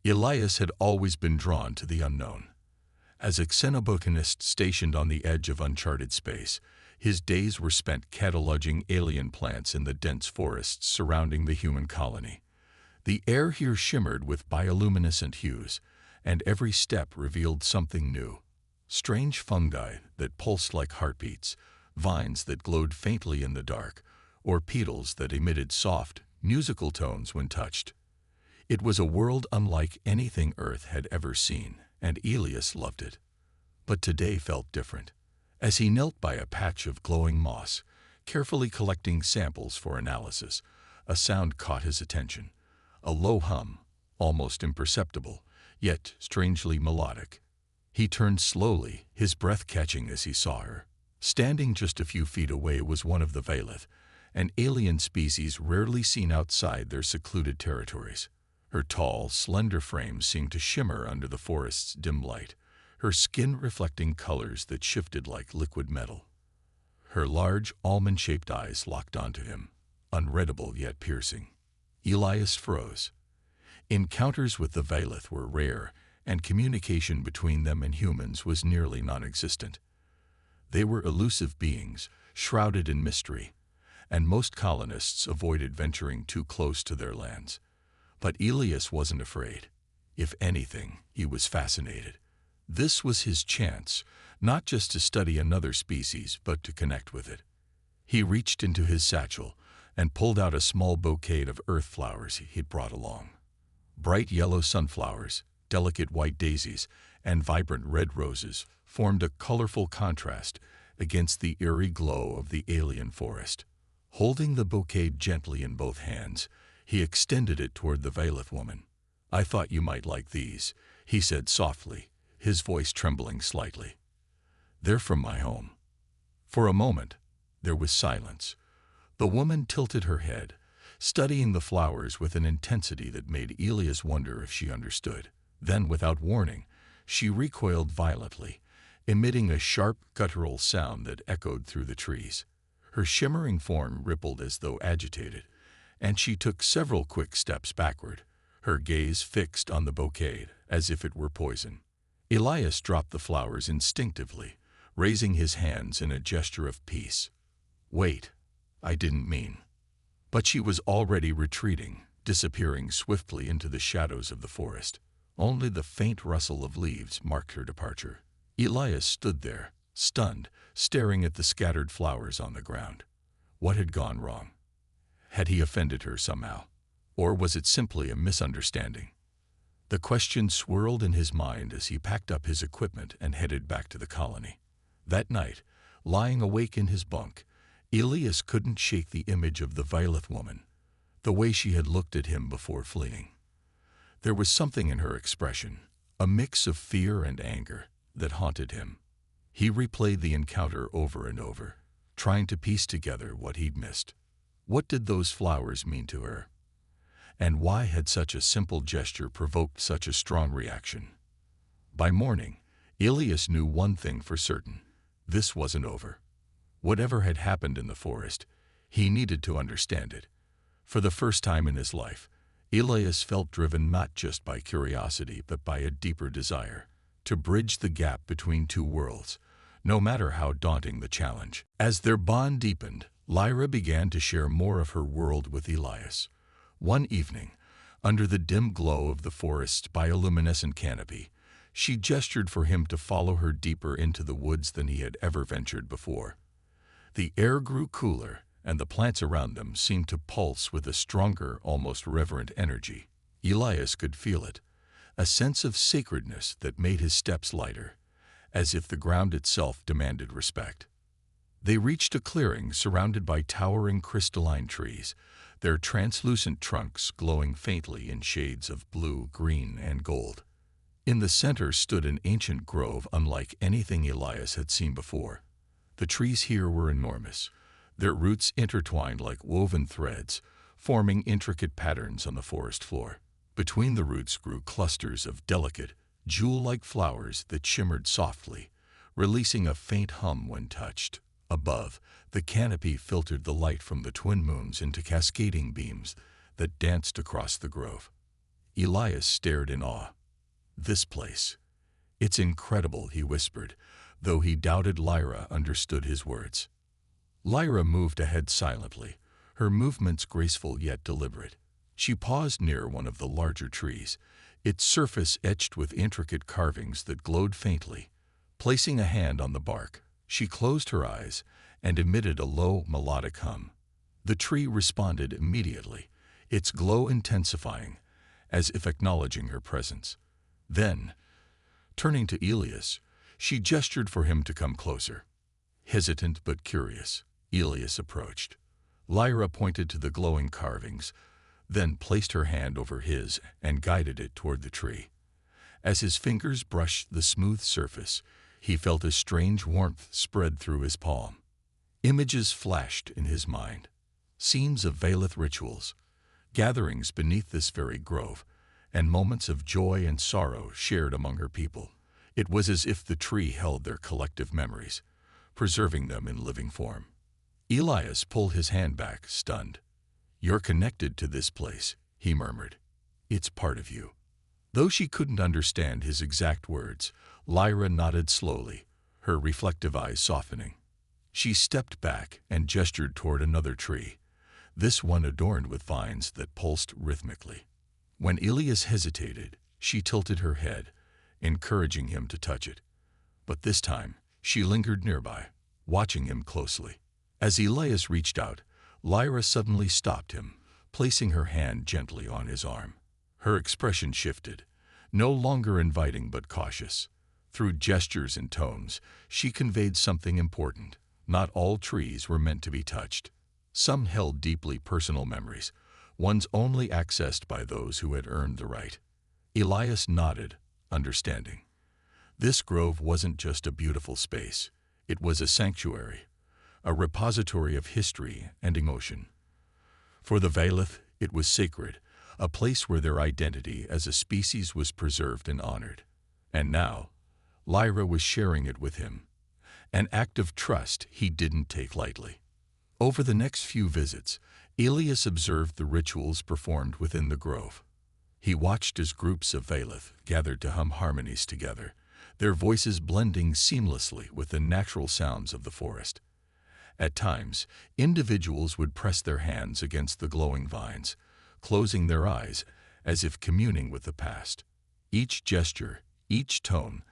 Elias had always been drawn to the unknown. As a xenobotanist stationed on the edge of uncharted space, his days were spent cataloging alien plants in the dense forests surrounding the human colony. The air here shimmered with bioluminescent hues, and every step revealed something new. Strange fungi that pulsed like heartbeats, vines that glowed faintly in the dark, or petals that emitted soft, musical tones when touched. It was a world unlike anything Earth had ever seen, and Elias loved it. But today felt different. As he knelt by a patch of glowing moss, carefully collecting samples for analysis, a sound caught his attention. A low hum, almost imperceptible, yet strangely melodic. He turned slowly, his breath catching as he saw her. Standing just a few feet away was one of the Vailith, an alien species rarely seen outside their secluded territories. Her tall, slender frame seemed to shimmer under the forest's dim light, her skin reflecting colors that shifted like liquid metal. Her large, almond-shaped eyes locked onto him, unreadable yet piercing. Elias froze. Encounters with the Vailith were rare, and communication between them and humans was nearly non-existent. They were elusive beings, shrouded in mystery, and most colonists avoided venturing too close to their lands. But Elias wasn't afraid. If anything, he was fascinated. This was his chance, not just to study another species, but to connect with it. He reached into his satchel and pulled out a small bouquet of earth flowers he'd brought along. Bright yellow sunflowers, delicate white daisies, and vibrant red roses formed a colorful contrast against the eerie glow of the alien forest. Holding the bouquet gently in both hands, he extended it toward the Vailith woman. "I thought you might like these," he said softly, his voice trembling slightly. "They're from my home." For a moment, there was silence. The woman tilted her head, studying the flowers with an intensity that made Elias wonder if she understood. Then, without warning, she recoiled violently, emitting a sharp, guttural sound that echoed through the trees. Her shimmering form rippled as though agitated, and she took several quick steps backward, her gaze fixed on the bouquet as if it were poison. Elias dropped the flowers instinctively, raising his hands in a gesture of peace. "Wait, I didn't mean." But she was already retreating, disappearing swiftly into the shadows of the forest. Only the faint rustle of leaves marked her departure. Elias stood there, stunned, staring at the scattered flowers on the ground. What had gone wrong? Had he offended her somehow? Or was it simply a misunderstanding? The question swirled in his mind as he packed up his equipment and headed back to the colony. That night, lying awake in his bunk, Elias couldn't shake the image of the Vailith woman, the way she had looked at him before fleeing. There was something in her expression, a mix of fear and anger, that haunted him. He replayed the encounter over and over, trying to piece together what he'd missed. What did those flowers mean to her? And why had such a simple gesture provoked such a strong reaction? By morning, Elias knew one thing for certain: this wasn't over. Whatever had happened in the forest, he needed to understand it. For the first time in his life, Elias felt driven not just by curiosity but by a deeper desire to bridge the gap between two worlds, no matter how daunting the challenge. As their bond deepened, Lyra began to share more of her world with Elias. One evening, under the dim glow of the forest's bioluminescent canopy, she gestured for him to follow her deeper into the woods than he had ever ventured before. The air grew cooler, and the plants around them seemed to pulse with a stronger, almost reverent energy. Elias could feel it, a sense of sacredness that made his steps lighter, as if the ground itself demanded respect. They reached a clearing surrounded by towering crystalline trees, their translucent trunks glowing faintly in shades of blue, green, and gold. In the center stood an ancient grove unlike anything Elias had seen before. The trees here were enormous, their roots intertwined like woven threads, forming intricate patterns on the forest floor. Between the roots grew clusters of delicate, jewel-like flowers that shimmered softly, releasing a faint hum when touched. Above, the canopy filtered the light from the twin moons into cascading beams that danced across the grove. Elias stared in awe. "This place. It's incredible," he whispered, though he doubted Lyra understood his words. Lyra moved ahead silently, her movements graceful yet deliberate. She paused near one of the larger trees, its surface etched with intricate carvings that glowed faintly. Placing a hand on the bark, she closed her eyes and emitted a low, melodic hum. The tree responded immediately, its glow intensifying, as if acknowledging her presence. Then, turning to Elias, she gestured for him to come closer. Hesitant but curious, Elias approached. Lyra pointed to the glowing carvings, then placed her hand over his and guided it toward the tree. As his fingers brushed the smooth surface, he felt a strange warmth spread through his palm. Images flashed in his mind. Scenes of Vailith rituals, gatherings beneath this very grove, and moments of joy and sorrow shared among her people. It was as if the tree held their collective memories, preserving them in living form. Elias pulled his hand back, stunned. "You're connected to this place," he murmured. "It's part of you." Though she couldn't understand his exact words, Lyra nodded slowly, her reflective eyes softening. She stepped back and gestured toward another tree, this one adorned with vines that pulsed rhythmically. When Elias hesitated, she tilted her head, encouraging him to touch it. But this time, she lingered nearby, watching him closely. As Elias reached out, Lyra suddenly stopped him, placing her hand gently on his arm. Her expression shifted, no longer inviting but cautious. Through gestures and tones, she conveyed something important. Not all trees were meant to be touched. Some held deeply personal memories, ones only accessed by those who had earned the right. Elias nodded, understanding. This grove wasn't just a beautiful space. It was a sanctuary, a repository of history and emotion. For the Vailith, it was sacred, a place where their identity as a species was preserved and honored. And now, Lyra was sharing it with him, an act of trust he didn't take lightly. Over the next few visits, Elias observed the rituals performed within the grove. He watched as groups of Vailith gathered to hum harmonies together, their voices blending seamlessly with the natural sounds of the forest. At times, individuals would press their hands against the glowing vines, closing their eyes as if communing with the past. Each gesture, each tone,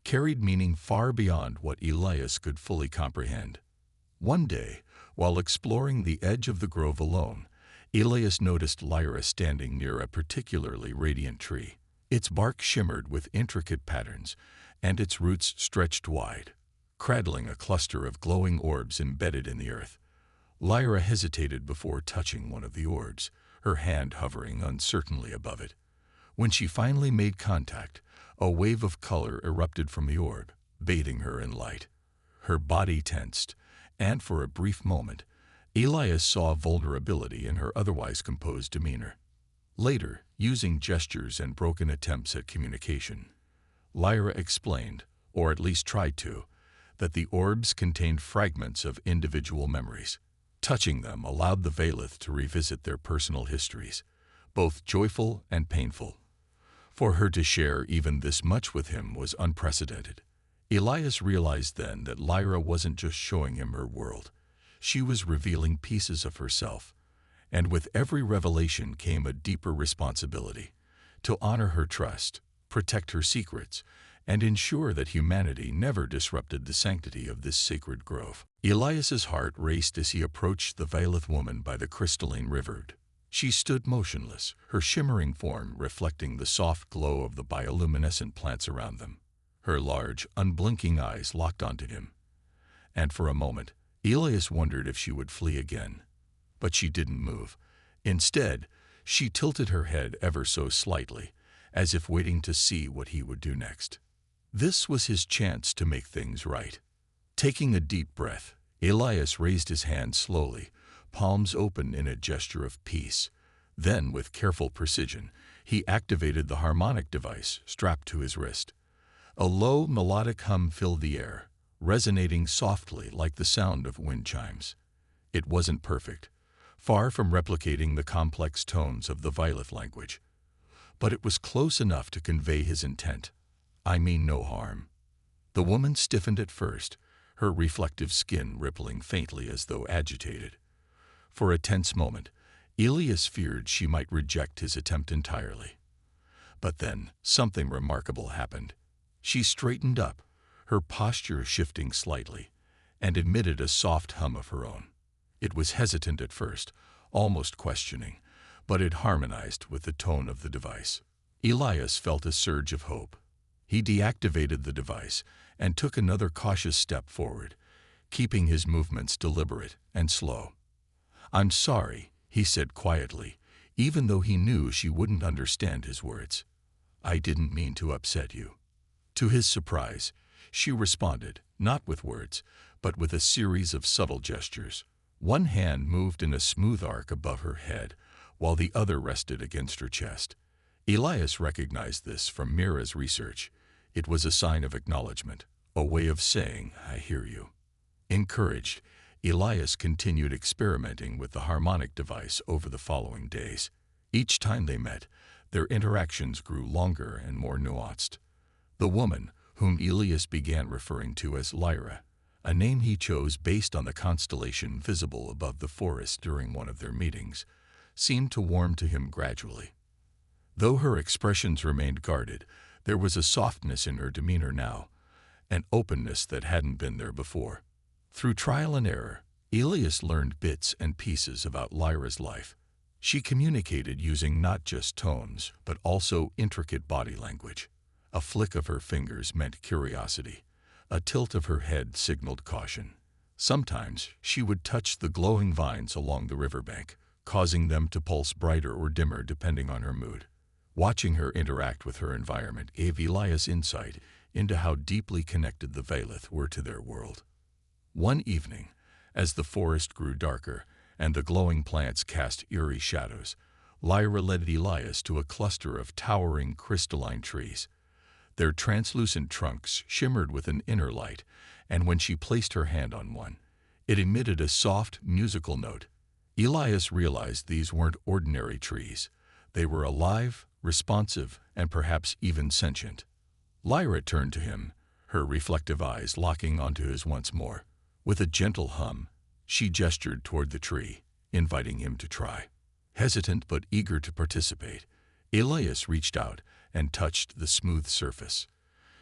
carried meaning far beyond what Elias could fully comprehend. One day, while exploring the edge of the grove alone, Elias noticed Lyra standing near a particularly radiant tree. Its bark shimmered with intricate patterns, and its roots stretched wide, cradling a cluster of glowing orbs embedded in the earth. Lyra hesitated before touching one of the orbs, her hand hovering uncertainly above it. When she finally made contact, a wave of color erupted from the orb, bathing her in light. Her body tensed, and for a brief moment, Elias saw vulnerability in her otherwise composed demeanor. Later, using gestures and broken attempts at communication, Lyra explained, or at least tried to, that the orbs contained fragments of individual memories. Touching them allowed the Vailith to revisit their personal histories, both joyful and painful. For her to share even this much with him was unprecedented. Elias realized then that Lyra wasn't just showing him her world. She was revealing pieces of herself, and with every revelation came a deeper responsibility to honor her trust, protect her secrets, and ensure that humanity never disrupted the sanctity of this sacred grove. Elias's heart raced as he approached the Vailith woman by the crystalline river. She stood motionless, her shimmering form reflecting the soft glow of the bioluminescent plants around them. Her large, unblinking eyes locked onto him. And for a moment, Elias wondered if she would flee again. But she didn't move. Instead, she tilted her head ever so slightly, as if waiting to see what he would do next. This was his chance to make things right. Taking a deep breath, Elias raised his hand slowly, palms open in a gesture of peace. Then, with careful precision, he activated the harmonic device strapped to his wrist. A low, melodic hum filled the air, resonating softly like the sound of wind chimes. It wasn't perfect, far from replicating the complex tones of the Vailith language. but it was close enough to convey his intent. "I mean no harm." The woman stiffened at first, her reflective skin rippling faintly as though agitated. For a tense moment, Elias feared she might reject his attempt entirely. But then something remarkable happened. She straightened up, her posture shifting slightly, and emitted a soft hum of her own. It was hesitant at first, almost questioning, but it harmonized with the tone of the device. Elias felt a surge of hope. He deactivated the device and took another cautious step forward, keeping his movements deliberate and slow. "I'm sorry," he said quietly, even though he knew she wouldn't understand his words. "I didn't mean to upset you." To his surprise, she responded, not with words, but with a series of subtle gestures. One hand moved in a smooth arc above her head, while the other rested against her chest. Elias recognized this from Mira's research. It was a sign of acknowledgement, a way of saying, "I hear you." Encouraged, Elias continued experimenting with the harmonic device over the following days. Each time they met, their interactions grew longer and more nuanced. The woman, whom Elias began referring to as Lyra, a name he chose based on the constellation visible above the forest during one of their meetings, seemed to warm to him gradually. Though her expressions remained guarded, there was a softness in her demeanor now, an openness that hadn't been there before. Through trial and error, Elias learned bits and pieces about Lyra's life. She communicated using not just tones, but also intricate body language. A flick of her fingers meant curiosity. A tilt of her head signaled caution. Sometimes she would touch the glowing vines along the riverbank, causing them to pulse brighter or dimmer depending on her mood. Watching her interact with her environment gave Elias insight into how deeply connected the Vailith were to their world. One evening, as the forest grew darker and the glowing plants cast eerie shadows, Lyra led Elias to a cluster of towering crystalline trees. Their translucent trunks shimmered with an inner light, and when she placed her hand on one, it emitted a soft, musical note. Elias realized these weren't ordinary trees. They were alive, responsive, and perhaps even sentient. Lyra turned to him, her reflective eyes locking onto his once more. With a gentle hum, she gestured toward the tree, inviting him to try. Hesitant but eager to participate, Elias reached out and touched the smooth surface.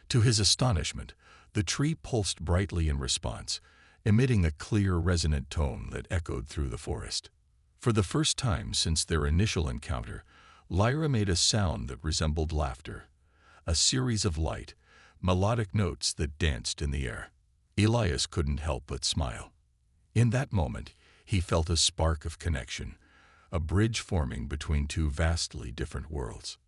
To his astonishment, the tree pulsed brightly in response, emitting a clear, resonant tone that echoed through the forest. For the first time since their initial encounter, Lyra made a sound that resembled laughter, a series of light, melodic notes that danced in the air. Elias couldn't help but smile. In that moment, he felt a spark of connection, a bridge forming between two vastly different worlds.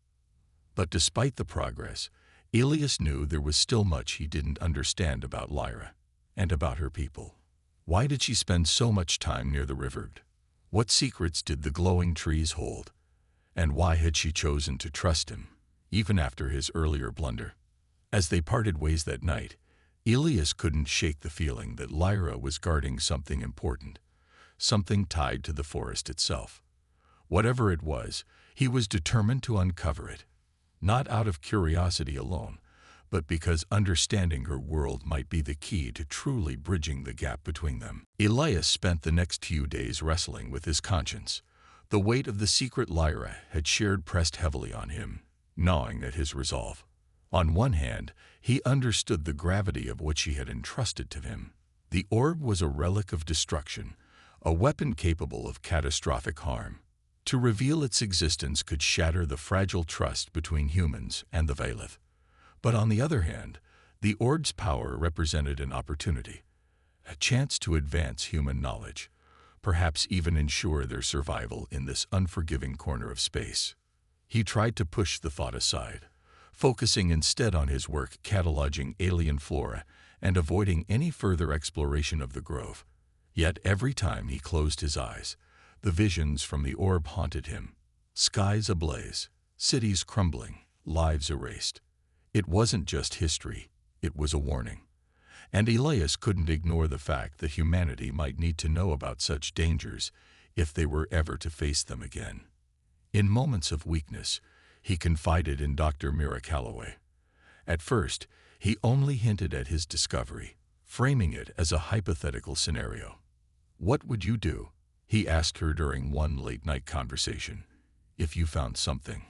But despite the progress, Elias knew there was still much he didn't understand about Lyra and about her people. Why did she spend so much time near the river? What secrets did the glowing trees hold? And why had she chosen to trust him, even after his earlier blunder? As they parted ways that night, Elias couldn't shake the feeling that Lyra was guarding something important, something tied to the forest itself. Whatever it was, he was determined to uncover it, not out of curiosity alone, but because understanding her world might be the key to truly bridging the gap between them. Elias spent the next few days wrestling with his conscience. The weight of the secret Lyra had shared pressed heavily on him, gnawing at his resolve. On one hand, he understood the gravity of what she had entrusted to him. The orb was a relic of destruction, a weapon capable of catastrophic harm. To reveal its existence could shatter the fragile trust between humans and the Vailith. But on the other hand, the orb's power represented an opportunity, a chance to advance human knowledge, perhaps even ensure their survival in this unforgiving corner of space. He tried to push the thought aside, focusing instead on his work cataloging alien flora and avoiding any further exploration of the grove. Yet every time he closed his eyes, the visions from the orb haunted him. Skies ablaze, cities crumbling, lives erased. It wasn't just history, it was a warning. And Elias couldn't ignore the fact that humanity might need to know about such dangers if they were ever to face them again. In moments of weakness, he confided in Dr. Mira Calloway. At first, he only hinted at his discovery, framing it as a hypothetical scenario. "What would you do?" he asked her during one late-night conversation, "if you found something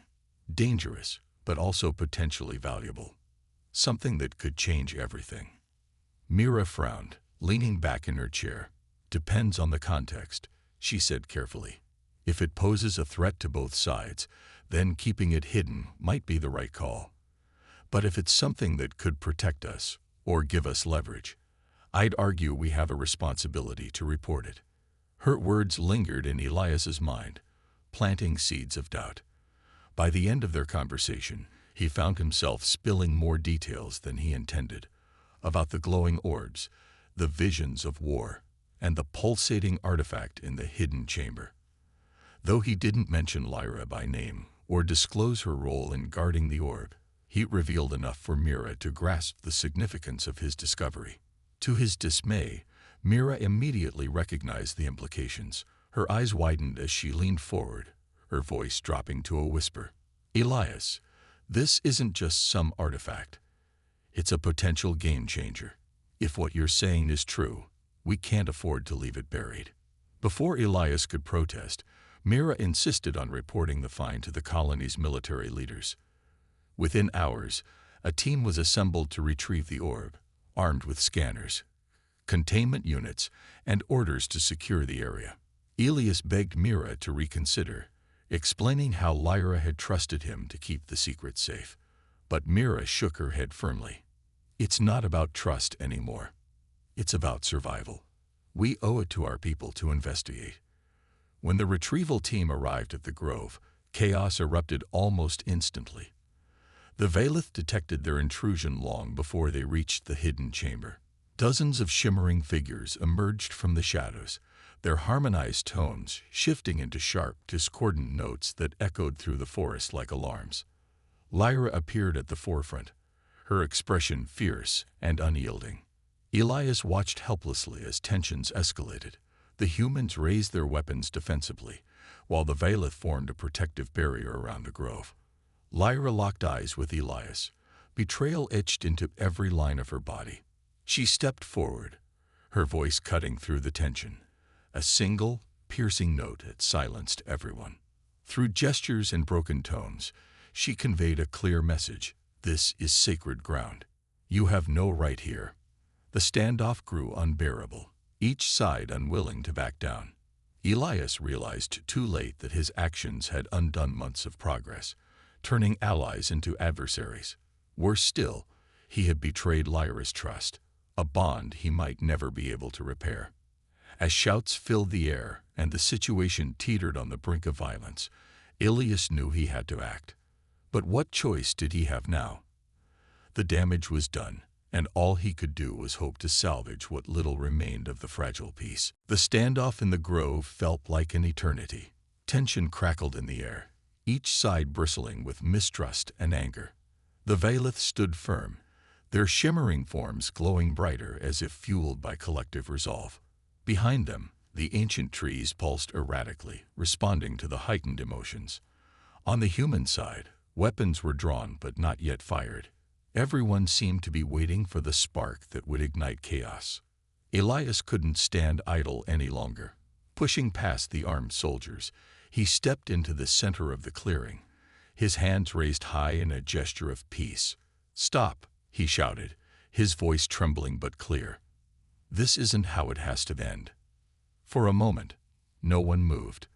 dangerous, but also potentially valuable? Something that could change everything?" Mira frowned, leaning back in her chair. "Depends on the context," she said carefully. "If it poses a threat to both sides, then keeping it hidden might be the right call. But if it's something that could protect us or give us leverage, I'd argue we have a responsibility to report it." Her words lingered in Elias's mind, planting seeds of doubt. By the end of their conversation, he found himself spilling more details than he intended, about the glowing orbs, the visions of war, and the pulsating artifact in the hidden chamber. Though he didn't mention Lyra by name or disclose her role in guarding the orb, he revealed enough for Mira to grasp the significance of his discovery. To his dismay, Mira immediately recognized the implications. Her eyes widened as she leaned forward, her voice dropping to a whisper. "Elias, this isn't just some artifact. It's a potential game changer. If what you're saying is true, we can't afford to leave it buried." Before Elias could protest, Mira insisted on reporting the find to the colony's military leaders. Within hours, a team was assembled to retrieve the orb, armed with scanners, containment units, and orders to secure the area. Elias begged Mira to reconsider, explaining how Lyra had trusted him to keep the secret safe. But Mira shook her head firmly. "It's not about trust anymore. It's about survival. We owe it to our people to investigate." When the retrieval team arrived at the grove, chaos erupted almost instantly. The Valith detected their intrusion long before they reached the hidden chamber. Dozens of shimmering figures emerged from the shadows, their harmonized tones shifting into sharp, discordant notes that echoed through the forest like alarms. Lyra appeared at the forefront, her expression fierce and unyielding. Elias watched helplessly as tensions escalated. The humans raised their weapons defensively, while the Valith formed a protective barrier around the grove. Lyra locked eyes with Elias, betrayal etched into every line of her body. She stepped forward, her voice cutting through the tension. A single, piercing note had silenced everyone. Through gestures and broken tones, she conveyed a clear message. "This is sacred ground. You have no right here." The standoff grew unbearable, each side unwilling to back down. Elias realized too late that his actions had undone months of progress, turning allies into adversaries. Worse still, he had betrayed Lyra's trust, a bond he might never be able to repair. As shouts filled the air and the situation teetered on the brink of violence, Elias knew he had to act. But what choice did he have now? The damage was done, and all he could do was hope to salvage what little remained of the fragile peace. The standoff in the grove felt like an eternity. Tension crackled in the air, each side bristling with mistrust and anger. The Valith stood firm, their shimmering forms glowing brighter as if fueled by collective resolve. Behind them, the ancient trees pulsed erratically, responding to the heightened emotions. On the human side, weapons were drawn but not yet fired. Everyone seemed to be waiting for the spark that would ignite chaos. Elias couldn't stand idle any longer. Pushing past the armed soldiers, he stepped into the center of the clearing, his hands raised high in a gesture of peace. "Stop," he shouted, his voice trembling but clear. "This isn't how it has to end." For a moment, no one moved.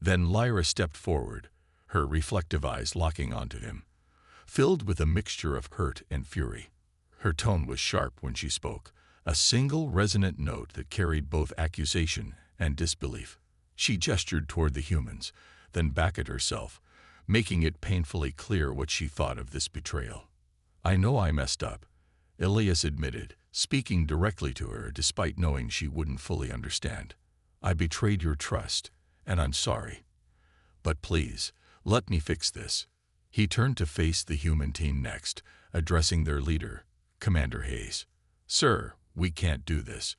Then Lyra stepped forward, her reflective eyes locking onto him, filled with a mixture of hurt and fury. Her tone was sharp when she spoke, a single resonant note that carried both accusation and disbelief. She gestured toward the humans, then back at herself, making it painfully clear what she thought of this betrayal. "I know I messed up," Elias admitted, speaking directly to her despite knowing she wouldn't fully understand. "I betrayed your trust, and I'm sorry. But please, let me fix this." He turned to face the human team next, addressing their leader, Commander Hayes. "Sir, we can't do this.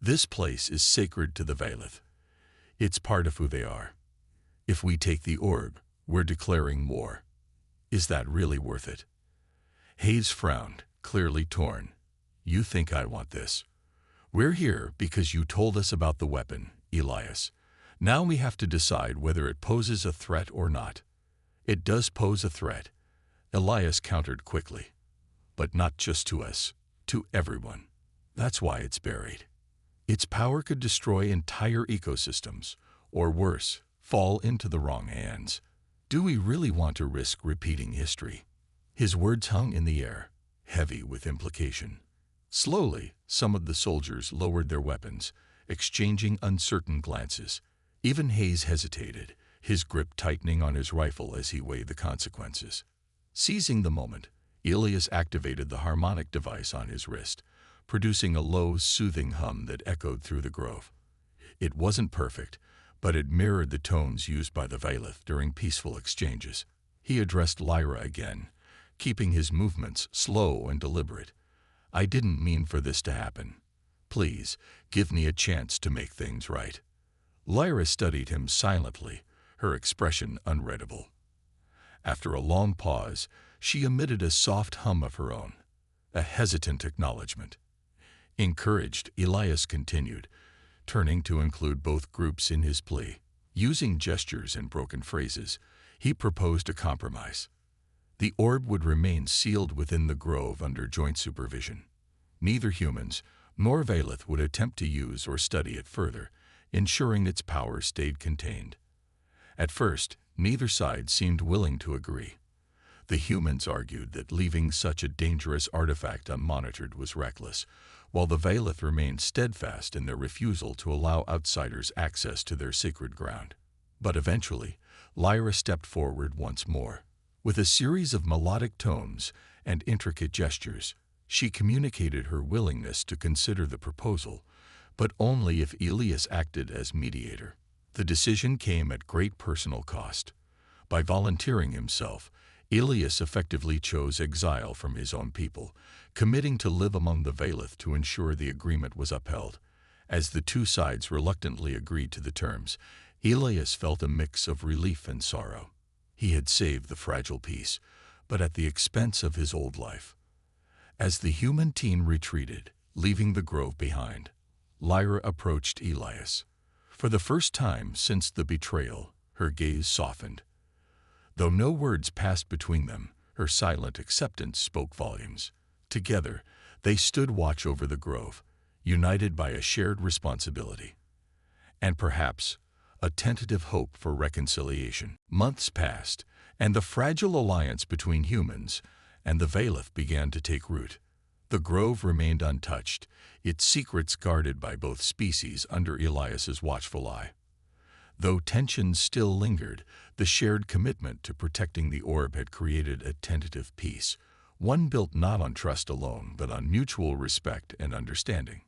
This place is sacred to the Valith. It's part of who they are. If we take the orb, we're declaring war. Is that really worth it? Hayes frowned, clearly torn. You think I want this? We're here because you told us about the weapon, Elias. Now we have to decide whether it poses a threat or not. It does pose a threat, Elias countered quickly. But not just to us, to everyone. That's why it's buried. Its power could destroy entire ecosystems, or worse, fall into the wrong hands. Do we really want to risk repeating history? His words hung in the air, heavy with implication. Slowly, some of the soldiers lowered their weapons, exchanging uncertain glances. Even Hayes hesitated, his grip tightening on his rifle as he weighed the consequences. Seizing the moment, Elias activated the harmonic device on his wrist, producing a low, soothing hum that echoed through the grove. It wasn't perfect, but it mirrored the tones used by the Vailith during peaceful exchanges. He addressed Lyra again, keeping his movements slow and deliberate. I didn't mean for this to happen. Please, give me a chance to make things right. Lyra studied him silently, her expression unreadable. After a long pause, she emitted a soft hum of her own, a hesitant acknowledgement. Encouraged, Elias continued, turning to include both groups in his plea. Using gestures and broken phrases, he proposed a compromise. The orb would remain sealed within the grove under joint supervision. Neither humans nor Vailith would attempt to use or study it further, ensuring its power stayed contained. At first, neither side seemed willing to agree. The humans argued that leaving such a dangerous artifact unmonitored was reckless, while the Vailith remained steadfast in their refusal to allow outsiders access to their sacred ground. But eventually, Lyra stepped forward once more. With a series of melodic tones and intricate gestures, she communicated her willingness to consider the proposal, but only if Elias acted as mediator. The decision came at great personal cost. By volunteering himself, Elias effectively chose exile from his own people, committing to live among the Vailith to ensure the agreement was upheld. As the two sides reluctantly agreed to the terms, Elias felt a mix of relief and sorrow. He had saved the fragile peace, but at the expense of his old life. As the human team retreated, leaving the grove behind, Lyra approached Elias. For the first time since the betrayal, her gaze softened. Though no words passed between them, her silent acceptance spoke volumes. Together, they stood watch over the grove, united by a shared responsibility. And perhaps a tentative hope for reconciliation. Months passed, and the fragile alliance between humans and the Vailith began to take root. The grove remained untouched, its secrets guarded by both species under Elias's watchful eye. Though tensions still lingered, the shared commitment to protecting the orb had created a tentative peace, one built not on trust alone, but on mutual respect and understanding.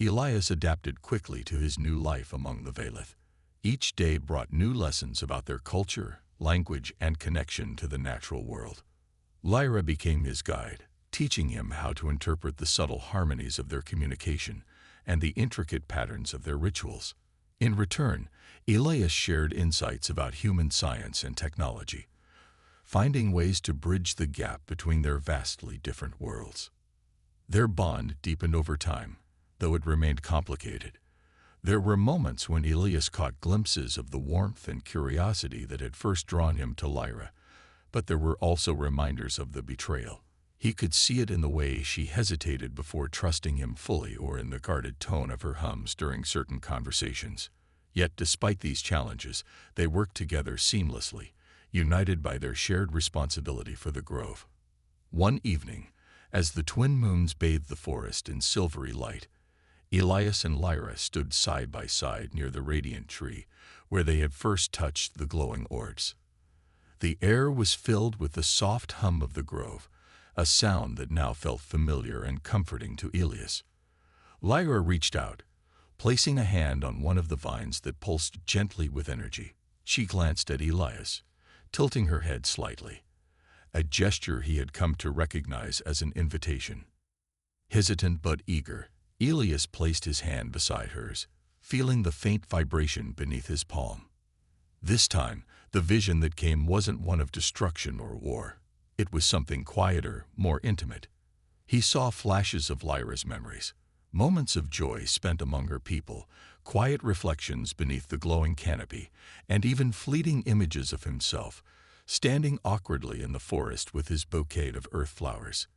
Elias adapted quickly to his new life among the Vailith. Each day brought new lessons about their culture, language, and connection to the natural world. Lyra became his guide, teaching him how to interpret the subtle harmonies of their communication and the intricate patterns of their rituals. In return, Elias shared insights about human science and technology, finding ways to bridge the gap between their vastly different worlds. Their bond deepened over time, though it remained complicated. There were moments when Elias caught glimpses of the warmth and curiosity that had first drawn him to Lyra, but there were also reminders of the betrayal. He could see it in the way she hesitated before trusting him fully or in the guarded tone of her hums during certain conversations. Yet despite these challenges, they worked together seamlessly, united by their shared responsibility for the grove. One evening, as the twin moons bathed the forest in silvery light, Elias and Lyra stood side by side near the radiant tree where they had first touched the glowing orbs. The air was filled with the soft hum of the grove, a sound that now felt familiar and comforting to Elias. Lyra reached out, placing a hand on one of the vines that pulsed gently with energy. She glanced at Elias, tilting her head slightly, a gesture he had come to recognize as an invitation. Hesitant but eager, Elias placed his hand beside hers, feeling the faint vibration beneath his palm. This time, the vision that came wasn't one of destruction or war. It was something quieter, more intimate. He saw flashes of Lyra's memories, moments of joy spent among her people, quiet reflections beneath the glowing canopy, and even fleeting images of himself, standing awkwardly in the forest with his bouquet of earth flowers.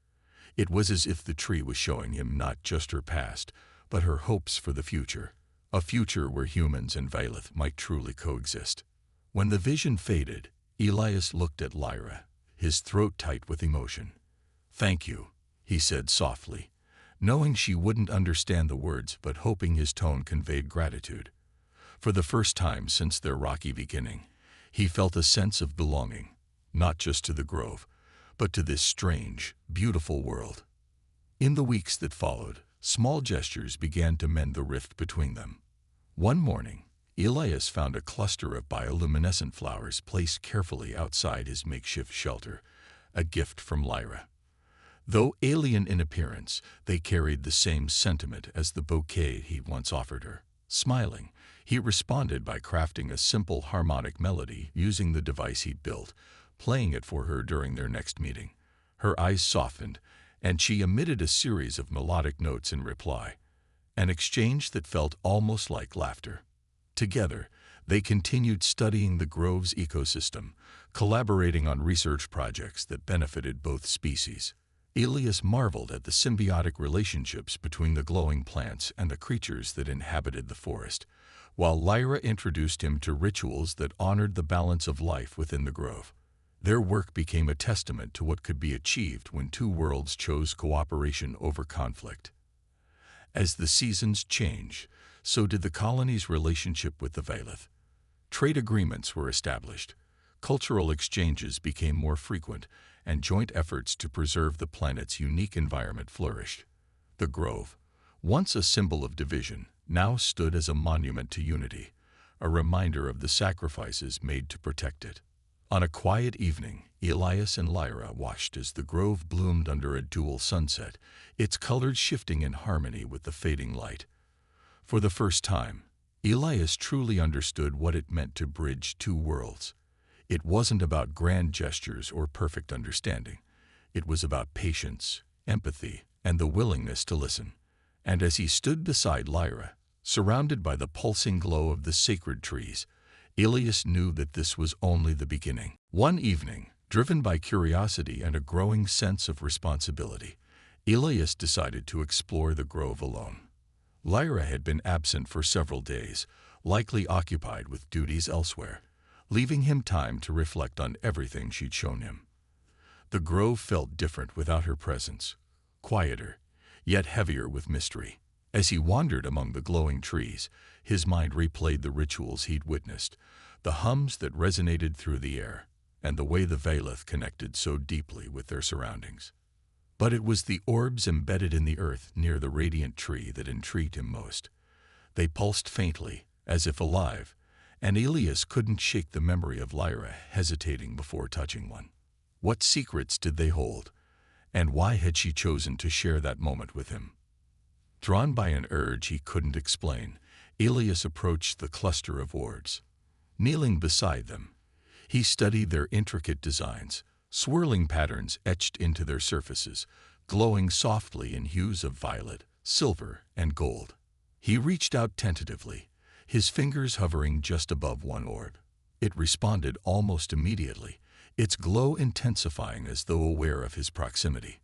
It was as if the tree was showing him not just her past, but her hopes for the future, a future where humans and Vailith might truly coexist. When the vision faded, Elias looked at Lyra, his throat tight with emotion. "Thank you," he said softly, knowing she wouldn't understand the words but hoping his tone conveyed gratitude. For the first time since their rocky beginning, he felt a sense of belonging, not just to the grove, but to this strange, beautiful world. In the weeks that followed, small gestures began to mend the rift between them. One morning, Elias found a cluster of bioluminescent flowers placed carefully outside his makeshift shelter, a gift from Lyra. Though alien in appearance, they carried the same sentiment as the bouquet he once offered her. Smiling, he responded by crafting a simple harmonic melody using the device he'd built, playing it for her during their next meeting. Her eyes softened, and she emitted a series of melodic notes in reply, an exchange that felt almost like laughter. Together, they continued studying the grove's ecosystem, collaborating on research projects that benefited both species. Elias marveled at the symbiotic relationships between the glowing plants and the creatures that inhabited the forest, while Lyra introduced him to rituals that honored the balance of life within the grove. Their work became a testament to what could be achieved when two worlds chose cooperation over conflict. As the seasons changed, so did the colony's relationship with the Vailith. Trade agreements were established, cultural exchanges became more frequent, and joint efforts to preserve the planet's unique environment flourished. The grove, once a symbol of division, now stood as a monument to unity, a reminder of the sacrifices made to protect it. On a quiet evening, Elias and Lyra watched as the grove bloomed under a dual sunset, its colors shifting in harmony with the fading light. For the first time, Elias truly understood what it meant to bridge two worlds. It wasn't about grand gestures or perfect understanding. It was about patience, empathy, and the willingness to listen. And as he stood beside Lyra, surrounded by the pulsing glow of the sacred trees, Elias knew that this was only the beginning. One evening, driven by curiosity and a growing sense of responsibility, Elias decided to explore the grove alone. Lyra had been absent for several days, likely occupied with duties elsewhere, leaving him time to reflect on everything she'd shown him. The grove felt different without her presence, quieter, yet heavier with mystery. As he wandered among the glowing trees, his mind replayed the rituals he'd witnessed, the hums that resonated through the air, and the way the Vailith connected so deeply with their surroundings. But it was the orbs embedded in the earth near the radiant tree that intrigued him most. They pulsed faintly, as if alive, and Elias couldn't shake the memory of Lyra hesitating before touching one. What secrets did they hold, and why had she chosen to share that moment with him? Drawn by an urge he couldn't explain, Elias approached the cluster of orbs. Kneeling beside them, he studied their intricate designs, swirling patterns etched into their surfaces, glowing softly in hues of violet, silver, and gold. He reached out tentatively, his fingers hovering just above one orb. It responded almost immediately, its glow intensifying as though aware of his proximity.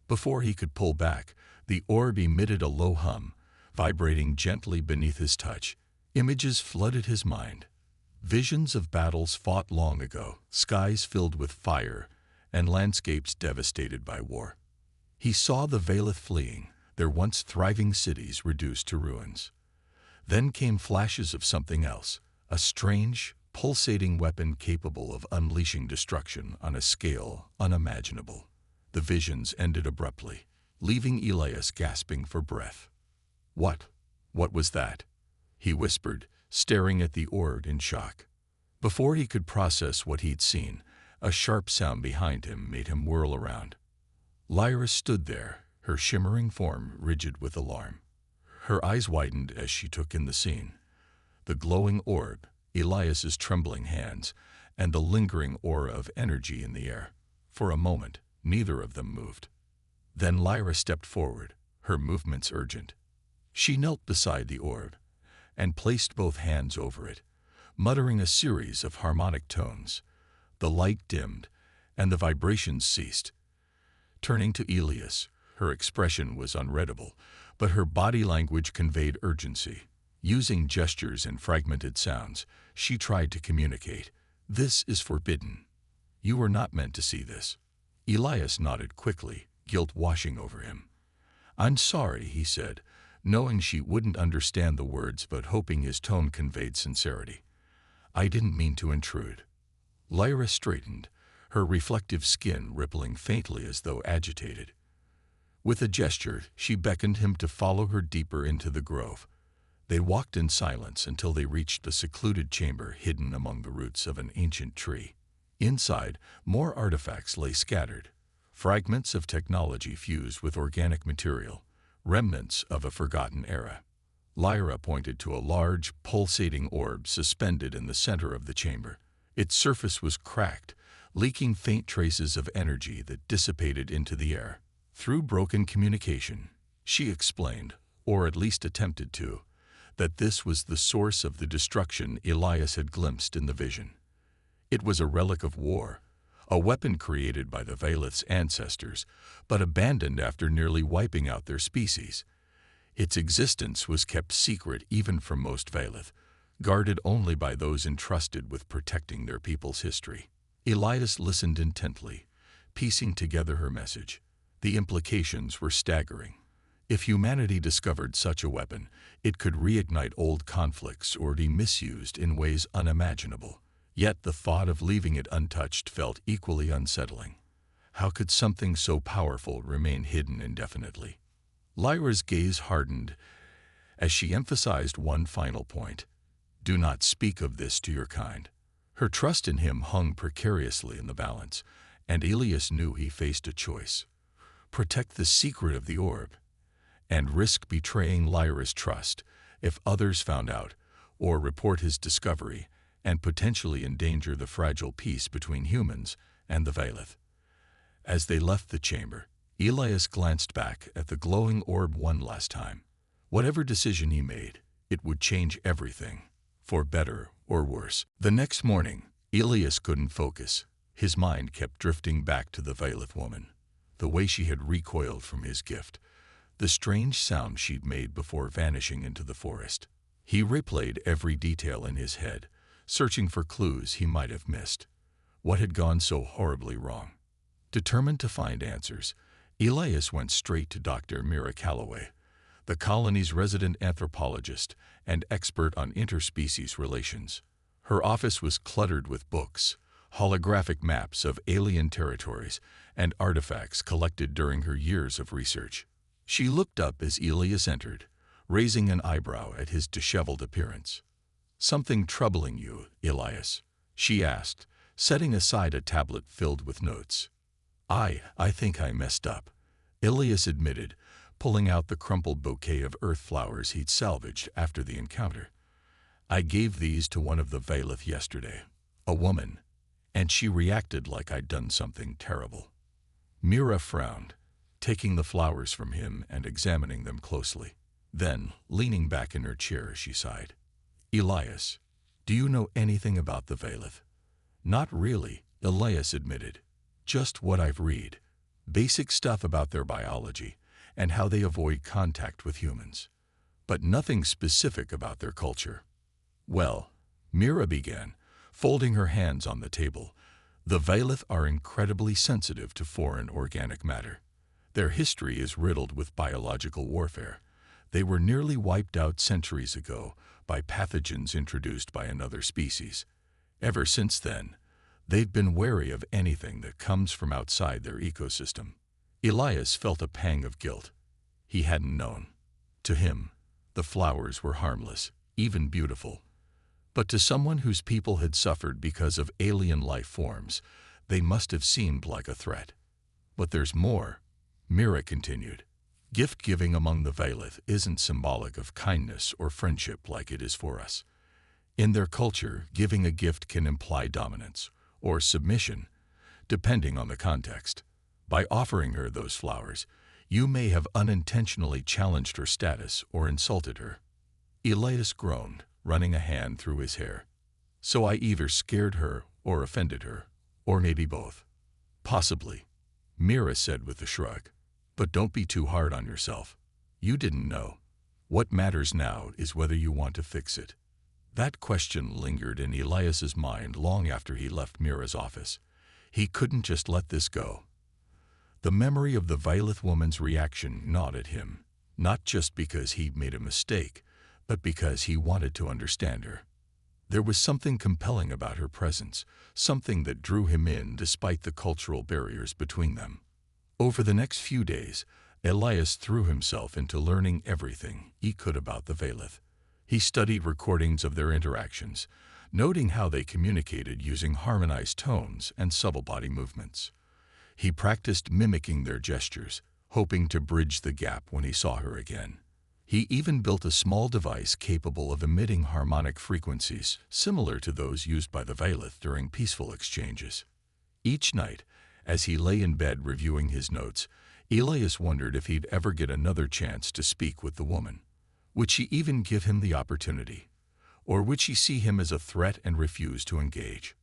Before he could pull back, the orb emitted a low hum, vibrating gently beneath his touch. Images flooded his mind. Visions of battles fought long ago, skies filled with fire, and landscapes devastated by war. He saw the Vailith fleeing, their once thriving cities reduced to ruins. Then came flashes of something else, a strange, pulsating weapon capable of unleashing destruction on a scale unimaginable. The visions ended abruptly, leaving Elias gasping for breath. What was that?" he whispered, staring at the orb in shock. Before he could process what he'd seen, a sharp sound behind him made him whirl around. Lyra stood there, her shimmering form rigid with alarm. Her eyes widened as she took in the scene. The glowing orb, Elias's trembling hands, and the lingering aura of energy in the air. For a moment, neither of them moved. Then Lyra stepped forward, her movements urgent. She knelt beside the orb and placed both hands over it, muttering a series of harmonic tones. The light dimmed, and the vibrations ceased. Turning to Elias, her expression was unreadable, but her body language conveyed urgency. Using gestures and fragmented sounds, she tried to communicate. "This is forbidden. You were not meant to see this." Elias nodded quickly, guilt washing over him. "I'm sorry," he said, knowing she wouldn't understand the words but hoping his tone conveyed sincerity. "I didn't mean to intrude." Lyra straightened, her reflective skin rippling faintly as though agitated. With a gesture, she beckoned him to follow her deeper into the grove. They walked in silence until they reached a secluded chamber hidden among the roots of an ancient tree. Inside, more artifacts lay scattered, fragments of technology fused with organic material, remnants of a forgotten era. Lyra pointed to a large, pulsating orb suspended in the center of the chamber. Its surface was cracked, leaking faint traces of energy that dissipated into the air. Through broken communication, she explained, or at least attempted to, that this was the source of the destruction Elias had glimpsed in the vision. It was a relic of war, a weapon created by the Vailith's ancestors, but abandoned after nearly wiping out their species. Its existence was kept secret even from most Vailith, guarded only by those entrusted with protecting their people's history. Elias listened intently, piecing together her message. The implications were staggering. If humanity discovered such a weapon, it could reignite old conflicts or be misused in ways unimaginable. Yet the thought of leaving it untouched felt equally unsettling. How could something so powerful remain hidden indefinitely? Lyra's gaze hardened as she emphasized one final point. "Do not speak of this to your kind." Her trust in him hung precariously in the balance, and Elias knew he faced a choice: protect the secret of the orb, and risk betraying Lyra's trust if others found out, or report his discovery and potentially endanger the fragile peace between humans and the Vailith. As they left the chamber, Elias glanced back at the glowing orb one last time. Whatever decision he made, it would change everything, for better or worse. The next morning, Elias couldn't focus. His mind kept drifting back to the Vailith woman, the way she had recoiled from his gift, the strange sound she'd made before vanishing into the forest. He replayed every detail in his head, searching for clues he might have missed. What had gone so horribly wrong? Determined to find answers, Elias went straight to Dr. Mira Calloway, the colony's resident anthropologist and expert on interspecies relations. Her office was cluttered with books, holographic maps of alien territories, and artifacts collected during her years of research. She looked up as Elias entered, raising an eyebrow at his disheveled appearance. "Something troubling you, Elias?" she asked, setting aside a tablet filled with notes. I think I messed up," Elias admitted, pulling out the crumpled bouquet of earth flowers he'd salvaged after the encounter. "I gave these to one of the Vailith yesterday, a woman, and she reacted like I'd done something terrible." Mira frowned, taking the flowers from him and examining them closely. Then, leaning back in her chair, she sighed. "Elias, do you know anything about the Vailith?" "Not really," Elias admitted. "Just what I've read. Basic stuff about their biology and how they avoid contact with humans. But nothing specific about their culture." "Well," Mira began, folding her hands on the table, "the Vailith are incredibly sensitive to foreign organic matter. Their history is riddled with biological warfare. They were nearly wiped out centuries ago by pathogens introduced by another species. Ever since then, they've been wary of anything that comes from outside their ecosystem." Elias felt a pang of guilt. He hadn't known. To him, the flowers were harmless, even beautiful. But to someone whose people had suffered because of alien life forms, they must have seemed like a threat. "But there's more," Mira continued. "Gift-giving among the Vailith isn't symbolic of kindness or friendship like it is for us. In their culture, giving a gift can imply dominance or submission, depending on the context. By offering her those flowers, you may have unintentionally challenged her status or insulted her. Elias groaned, running a hand through his hair. So I either scared her or offended her, or maybe both. Possibly, Mira said with a shrug. But don't be too hard on yourself. You didn't know. What matters now is whether you want to fix it. That question lingered in Elias's mind long after he left Mira's office. He couldn't just let this go. The memory of the Violet woman's reaction gnawed at him, not just because he'd made a mistake, but because he wanted to understand her. There was something compelling about her presence, something that drew him in despite the cultural barriers between them. Over the next few days, Elias threw himself into learning everything he could about the Violet. He studied recordings of their interactions, noting how they communicated using harmonized tones and subtle body movements. He practiced mimicking their gestures, hoping to bridge the gap when he saw her again. He even built a small device capable of emitting harmonic frequencies similar to those used by the Violet during peaceful exchanges. Each night, as he lay in bed reviewing his notes, Elias wondered if he'd ever get another chance to speak with the woman. Would she even give him the opportunity? Or would she see him as a threat and refuse to engage?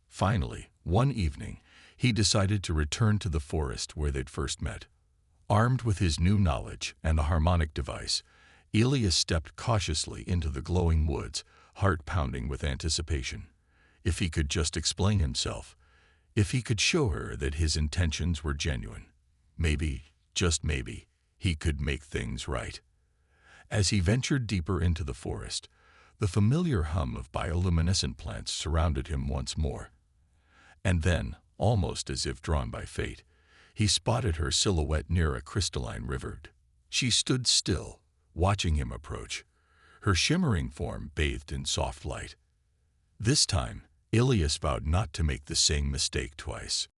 Finally, one evening, he decided to return to the forest where they'd first met. Armed with his new knowledge and a harmonic device, Elias stepped cautiously into the glowing woods, heart pounding with anticipation. If he could just explain himself, if he could show her that his intentions were genuine, maybe, just maybe, he could make things right. As he ventured deeper into the forest, the familiar hum of bioluminescent plants surrounded him once more. And then, almost as if drawn by fate, he spotted her silhouette near a crystalline river. She stood still, watching him approach, her shimmering form bathed in soft light. This time, Elias vowed not to make the same mistake twice.